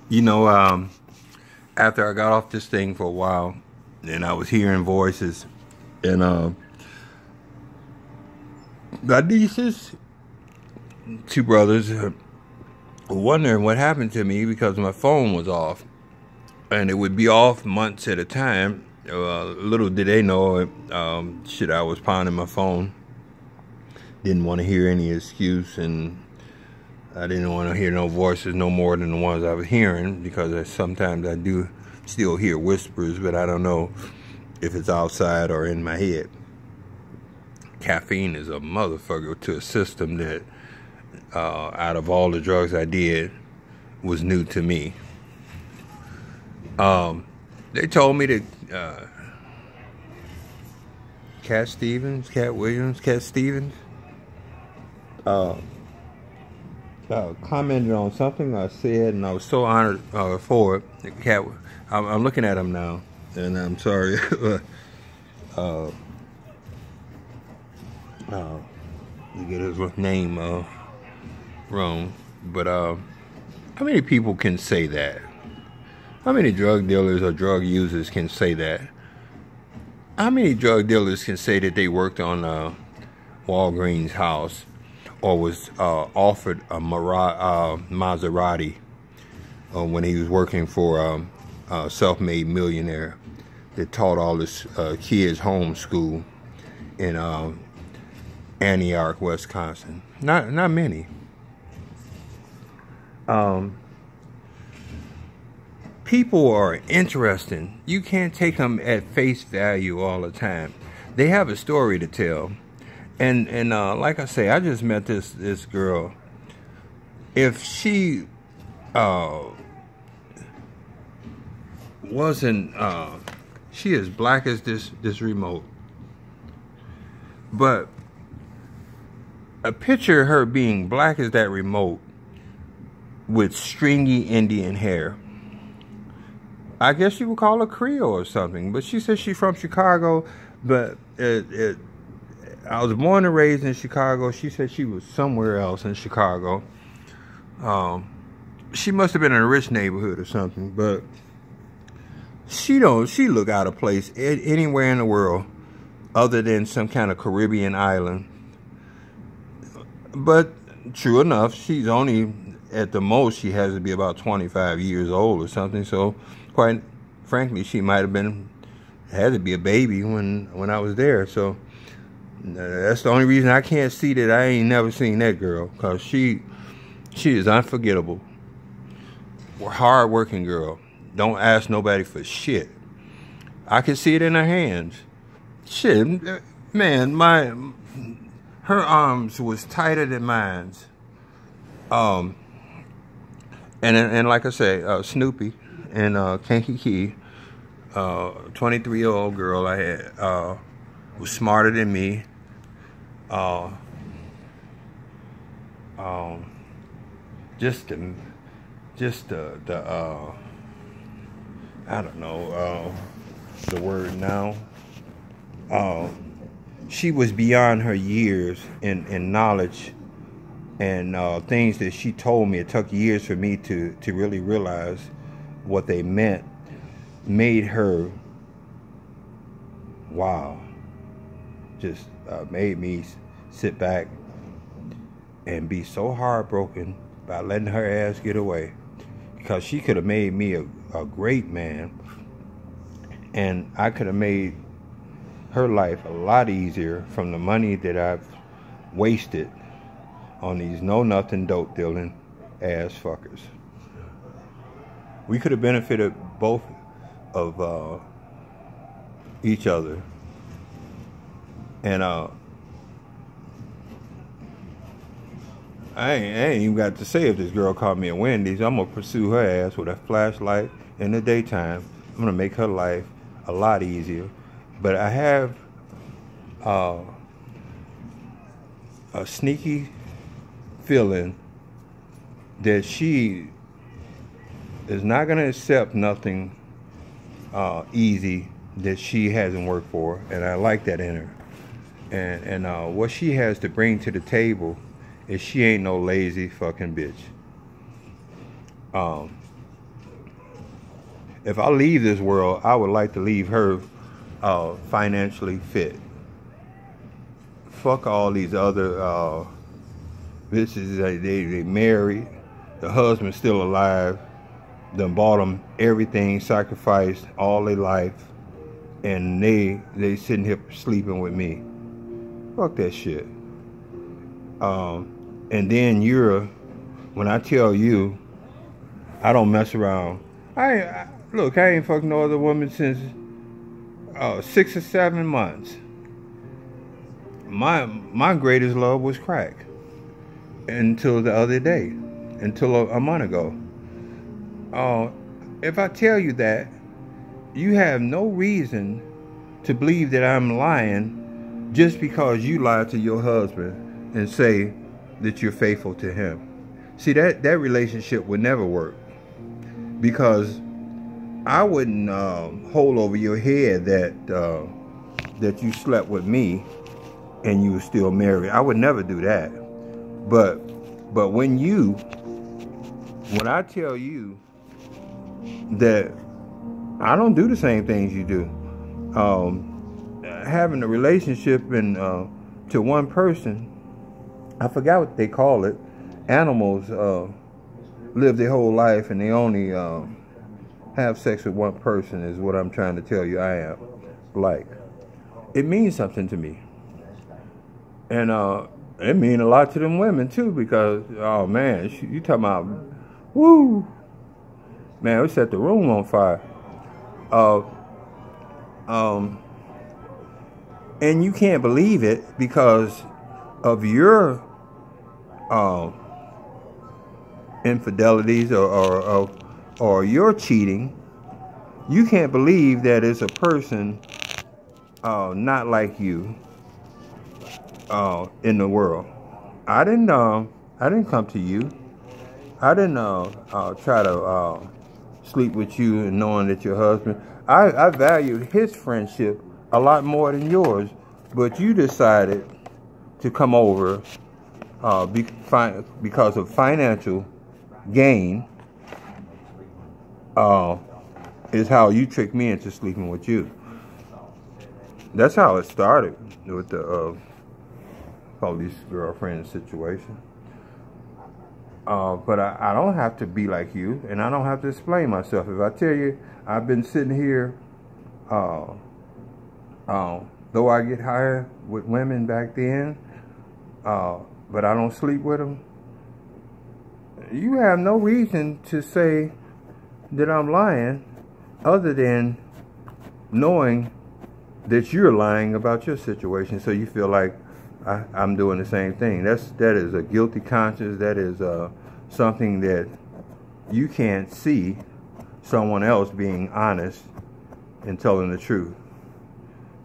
You know, after I got off this thing for a while, and I was hearing voices, and my nieces, two brothers, were wondering what happened to me because my phone was off, and it would be off months at a time. Little did they know it. Shit, I was pounding my phone. Didn't want to hear any excuse, and I didn't want to hear no voices no more than the ones I was hearing, because sometimes I do still hear whispers, but I don't know if it's outside or in my head. Caffeine is a motherfucker to a system that, out of all the drugs I did, was new to me. They told me that Cat Stevens, commented on something I said, and I was so honored for it. Cat, I'm looking at him now, and I'm sorry. You get his name wrong, but how many people can say that? How many drug dealers or drug users can say that? How many drug dealers can say that they worked on Walgreens' house, or was offered a Maserati when he was working for a self-made millionaire that taught all his kids homeschool in Antioch, Wisconsin? Not many. People are interesting. You can't take them at face value all the time. They have a story to tell. And like I say, I just met this girl. If she wasn't, she is black as this remote. But a picture of her being black as that remote with stringy Indian hair. I guess you would call her Creole or something. But she says she's from Chicago, but I was born and raised in Chicago. She said she was somewhere else in Chicago. She must have been in a rich neighborhood or something, but she look out of place anywhere in the world other than some kind of Caribbean island. But true enough, she's only, at the most, she has to be about 25 years old or something. So quite frankly, she might have had to be a baby when I was there. So that's the only reason I can't see that I ain't never seen that girl, because she is unforgettable. Hard working girl. Don't ask nobody for shit. I can see it in her hands. Shit, man, her arms was tighter than mine. And like I say, Snoopy and Kankakee, 23-year-old girl I had, was smarter than me. Just the I don't know the word now. She was beyond her years in knowledge, and things that she told me, it took years for me to really realize what they meant, made her, wow, just made me sit back and be so heartbroken by letting her ass get away, because she could have made me a great man, and I could have made her life a lot easier from the money that I've wasted on these know-nothing dope dealing ass fuckers. We could have benefited both of each other. And I ain't even got to say, if this girl called me a Wendy's, I'm gonna pursue her ass with a flashlight in the daytime. I'm gonna make her life a lot easier. But I have a sneaky feeling that she is not going to accept nothing easy that she hasn't worked for, and I like that in her. And what she has to bring to the table is she ain't no lazy fucking bitch. if I leave this world, I would like to leave her financially fit. Fuck all these other bitches. They married. The husband's still alive. Done bought them everything, sacrificed all their life, and they sitting here sleeping with me. Fuck that shit. And then when I tell you, I don't mess around. Look, I ain't fucked no other woman since 6 or 7 months. My greatest love was crack until the other day, until a month ago. If I tell you that, you have no reason to believe that I'm lying just because you lied to your husband and say that you're faithful to him. See, that relationship would never work, because I wouldn't hold over your head that you slept with me and you were still married. I would never do that. But when I tell you that I don't do the same things you do, having a relationship to one person, I forgot what they call it. Animals live their whole life and they only have sex with one person, is what I'm trying to tell you. I am like, it means something to me, and it means a lot to them women too, because oh man, you talking about, woo, man, we set the room on fire. And you can't believe it because of your infidelities or your cheating. You can't believe that it's a person not like you in the world. I didn't come to you. I didn't try to sleep with you and knowing that your husband. I valued his friendship a lot more than yours, but you decided to come over because of financial gain. Is how you tricked me into sleeping with you. That's how it started with the police girlfriend situation. But I don't have to be like you, and I don't have to explain myself. If I tell you I've been sitting here, though I get high with women back then, but I don't sleep with them, you have no reason to say that I'm lying, other than knowing that you're lying about your situation, so you feel like I'm doing the same thing. That is a guilty conscience. That is something that you can't see someone else being honest and telling the truth.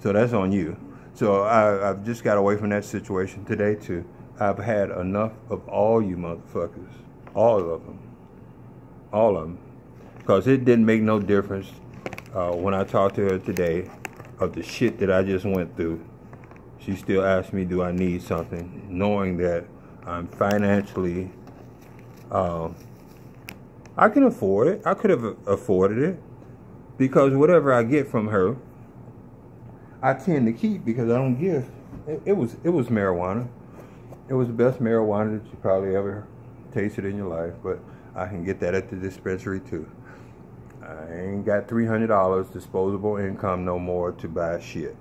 So that's on you. So I've just got away from that situation today too. I've had enough of all you motherfuckers. All of them. All of them. Because it didn't make no difference when I talked to her today of the shit that I just went through. She still asked me, do I need something? Knowing that I'm financially, I can afford it. I could have afforded it. Because whatever I get from her, I tend to keep, because I don't give. It was marijuana. It was the best marijuana that you probably ever tasted in your life. But I can get that at the dispensary too. I ain't got $300 disposable income no more to buy shit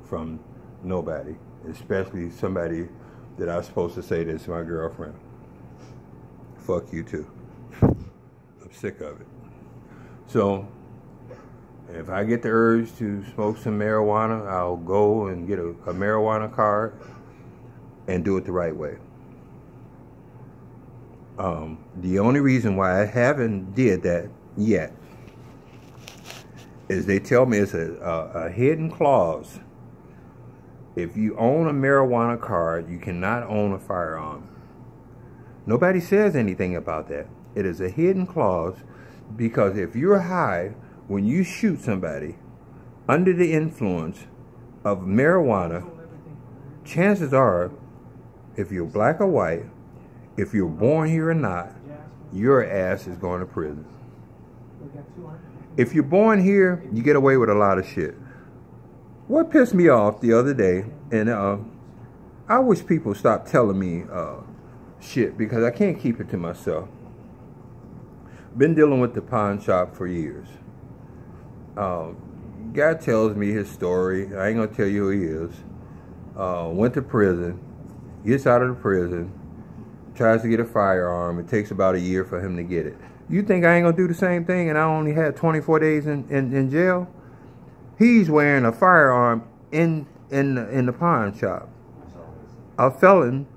from nobody, especially somebody that I'm supposed to say this to my girlfriend. Fuck you too. I'm sick of it. So if I get the urge to smoke some marijuana, I'll go and get a marijuana card and do it the right way. The only reason why I haven't did that yet is they tell me it's a hidden clause. If you own a marijuana card, you cannot own a firearm. Nobody says anything about that. It is a hidden clause, because if you're high when you shoot somebody under the influence of marijuana, chances are, if you're black or white, if you're born here or not, your ass is going to prison. If you're born here, you get away with a lot of shit. What pissed me off the other day, and I wish people stop telling me shit because I can't keep it to myself. Been dealing with the pawn shop for years. Guy tells me his story. I ain't gonna tell you who he is. Went to prison, gets out of the prison, tries to get a firearm. It takes about a year for him to get it. You think I ain't gonna do the same thing and I only had 24 days in jail? He's wearing a firearm in the pawn shop. A felon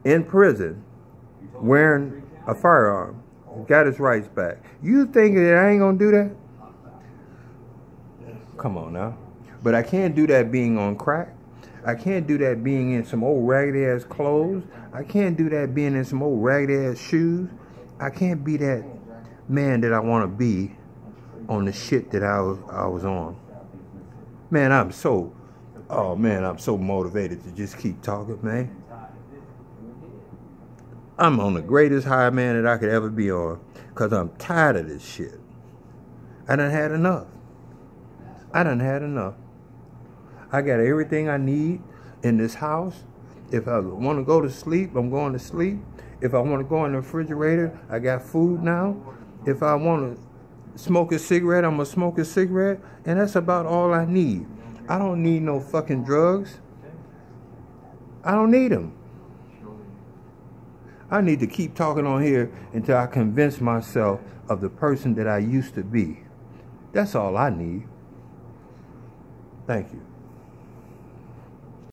in prison wearing a firearm. Got his rights back. You think that I ain't gonna do that? Come on now. But I can't do that being on crack. I can't do that being in some old raggedy ass clothes. I can't do that being in some old raggedy ass shoes. I can't be that man that I want to be on the shit that I was on. Man, I'm so motivated to just keep talking, man. I'm on the greatest high, man, that I could ever be on. Because I'm tired of this shit. I done had enough. I got everything I need in this house. If I want to go to sleep, I'm going to sleep. If I want to go in the refrigerator, I got food now. If I want to smoke a cigarette, I'm going to smoke a cigarette. And that's about all I need. I don't need no fucking drugs. I don't need them. I need to keep talking on here until I convince myself of the person that I used to be. That's all I need. Thank you.